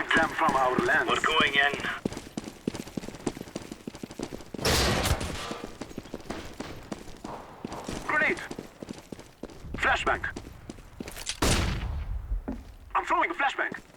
drive them from our land. We're going in. Grenade! Flashbang! I'm throwing a flashbang!